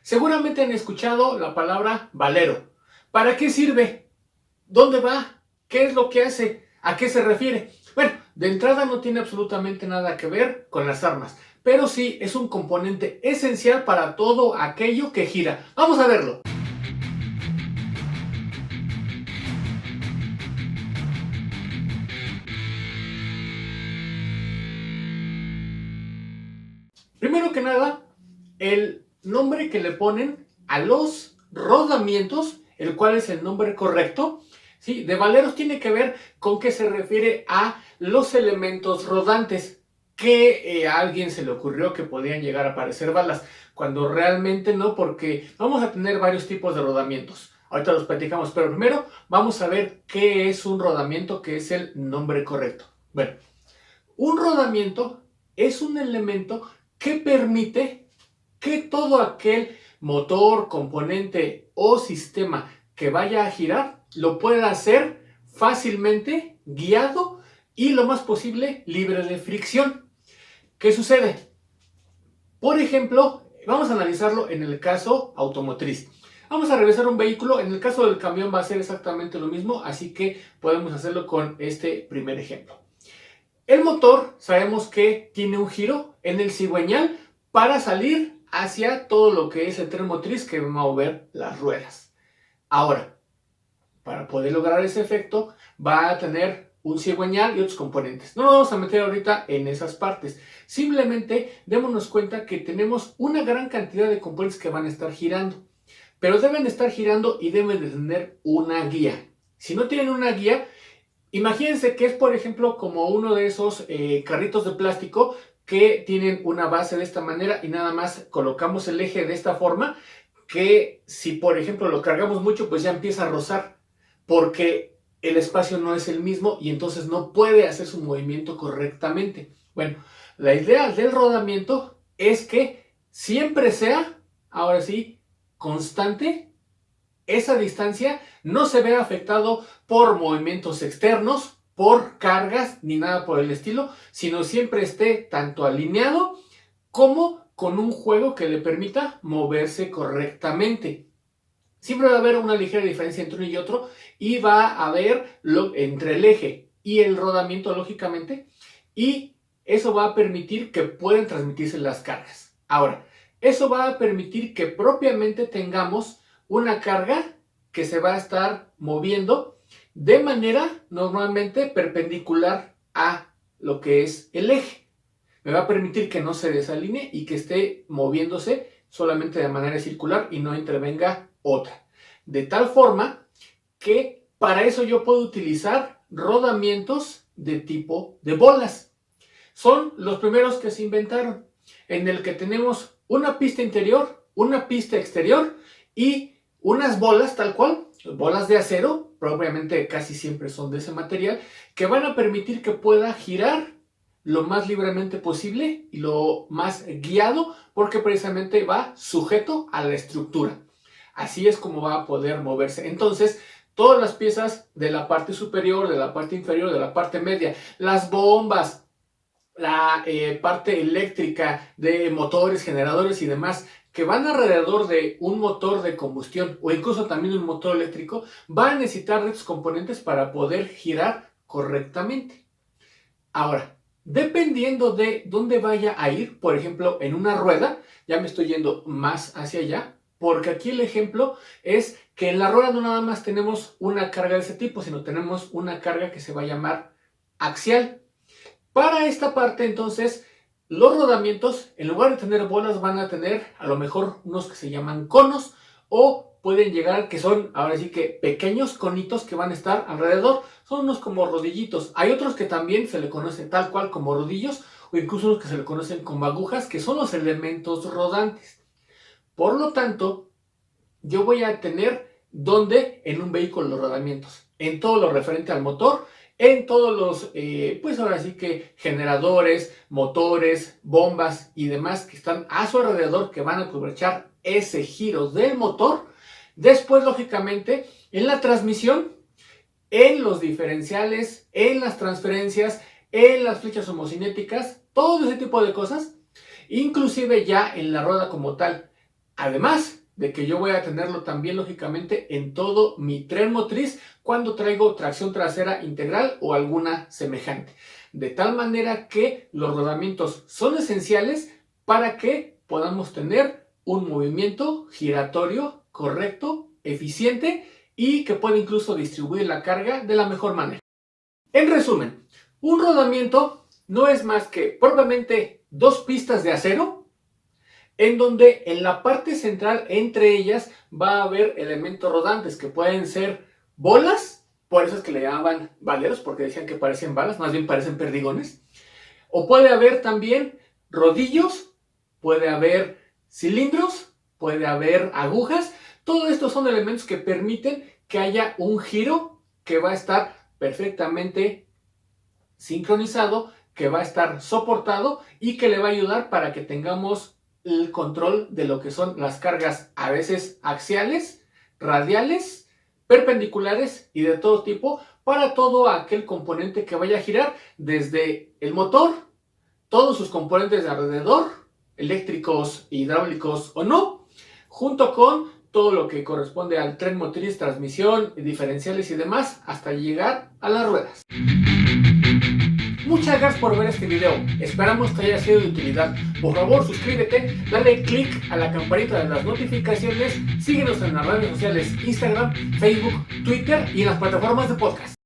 Seguramente han escuchado la palabra valero. ¿Para qué sirve? ¿Dónde va? ¿Qué es lo que hace? ¿A qué se refiere? Bueno, de entrada no tiene absolutamente nada que ver con las armas, pero sí es un componente esencial para todo aquello que gira. Vamos a verlo. Primero que nada, el nombre que le ponen a los rodamientos, el cual es el nombre correcto, ¿sí? De valeros tiene que ver con que se refiere a los elementos rodantes que a alguien se le ocurrió que podían llegar a parecer balas, cuando realmente no, porque vamos a tener varios tipos de rodamientos. Ahorita los platicamos, pero primero vamos a ver qué es un rodamiento, que es el nombre correcto. Bueno, un rodamiento es un elemento que permite que todo aquel motor, componente o sistema que vaya a girar lo pueda hacer fácilmente, guiado y lo más posible libre de fricción. ¿Qué sucede? Por ejemplo, vamos a analizarlo en el caso automotriz. Vamos a revisar un vehículo, en el caso del camión va a ser exactamente lo mismo, así que podemos hacerlo con este primer ejemplo. El motor sabemos que tiene un giro en el cigüeñal para salir hacia todo lo que es el tren motriz que va a mover las ruedas. Ahora, para poder lograr ese efecto, va a tener un cigüeñal y otros componentes. No nos vamos a meter ahorita en esas partes. Simplemente démonos cuenta que tenemos una gran cantidad de componentes que van a estar girando. Pero deben estar girando y deben de tener una guía. Si no tienen una guía, imagínense que es, por ejemplo, como uno de esos carritos de plástico que tienen una base de esta manera y nada más colocamos el eje de esta forma, que si, por ejemplo, lo cargamos mucho, pues ya empieza a rozar, porque el espacio no es el mismo y entonces no puede hacer su movimiento correctamente. Bueno, la idea del rodamiento es que siempre sea, ahora sí, constante. Esa distancia no se ve afectado por movimientos externos, por cargas, ni nada por el estilo, sino siempre esté tanto alineado como con un juego que le permita moverse correctamente. Siempre va a haber una ligera diferencia entre uno y otro y va a haber entre el eje y el rodamiento, lógicamente, y eso va a permitir que puedan transmitirse las cargas. Ahora, eso va a permitir que propiamente tengamos una carga que se va a estar moviendo de manera normalmente perpendicular a lo que es el eje. Me va a permitir que no se desalinee y que esté moviéndose solamente de manera circular y no intervenga otra. De tal forma que para eso yo puedo utilizar rodamientos de tipo de bolas. Son los primeros que se inventaron, en el que tenemos una pista interior, una pista exterior y unas bolas tal cual, bolas de acero, propiamente casi siempre son de ese material, que van a permitir que pueda girar lo más libremente posible y lo más guiado, porque precisamente va sujeto a la estructura. Así es como va a poder moverse. Entonces, todas las piezas de la parte superior, de la parte inferior, de la parte media, las bombas, la parte eléctrica de motores, generadores y demás, que van alrededor de un motor de combustión o incluso también un motor eléctrico, va a necesitar de estos componentes para poder girar correctamente. Ahora, dependiendo de dónde vaya a ir, por ejemplo, en una rueda, ya me estoy yendo más hacia allá, porque aquí el ejemplo es que en la rueda no nada más tenemos una carga de ese tipo, sino tenemos una carga que se va a llamar axial. Para esta parte, entonces, los rodamientos, en lugar de tener bolas, van a tener a lo mejor unos que se llaman conos o pueden llegar, que son ahora sí que pequeños conitos que van a estar alrededor. Son unos como rodillitos. Hay otros que también se le conocen tal cual como rodillos o incluso unos que se le conocen como agujas, que son los elementos rodantes. Por lo tanto, yo voy a tener ¿dónde? En un vehículo los rodamientos, en todo lo referente al motor, en todos los, pues ahora sí que generadores, motores, bombas y demás que están a su alrededor, que van a aprovechar ese giro del motor. Después, lógicamente, en la transmisión, en los diferenciales, en las transferencias, en las flechas homocinéticas, todo ese tipo de cosas, inclusive ya en la rueda como tal. Además de que yo voy a tenerlo también, lógicamente, en todo mi tren motriz cuando traigo tracción trasera integral o alguna semejante. De tal manera que los rodamientos son esenciales para que podamos tener un movimiento giratorio correcto, eficiente y que pueda incluso distribuir la carga de la mejor manera. En resumen, un rodamiento no es más que propiamente dos pistas de acero en donde en la parte central entre ellas va a haber elementos rodantes que pueden ser bolas, por eso es que le llamaban valeros, porque decían que parecen balas, más bien parecen perdigones, o puede haber también rodillos, puede haber cilindros, puede haber agujas. Todo esto son elementos que permiten que haya un giro que va a estar perfectamente sincronizado, que va a estar soportado y que le va a ayudar para que tengamos el control de lo que son las cargas, a veces axiales, radiales, perpendiculares y de todo tipo, para todo aquel componente que vaya a girar, desde el motor, todos sus componentes de alrededor, eléctricos, hidráulicos o no, junto con todo lo que corresponde al tren motriz, transmisión, diferenciales y demás, hasta llegar a las ruedas. Muchas gracias por ver este video, esperamos que haya sido de utilidad. Por favor, suscríbete, dale click a la campanita de las notificaciones, síguenos en las redes sociales Instagram, Facebook, Twitter y en las plataformas de podcast.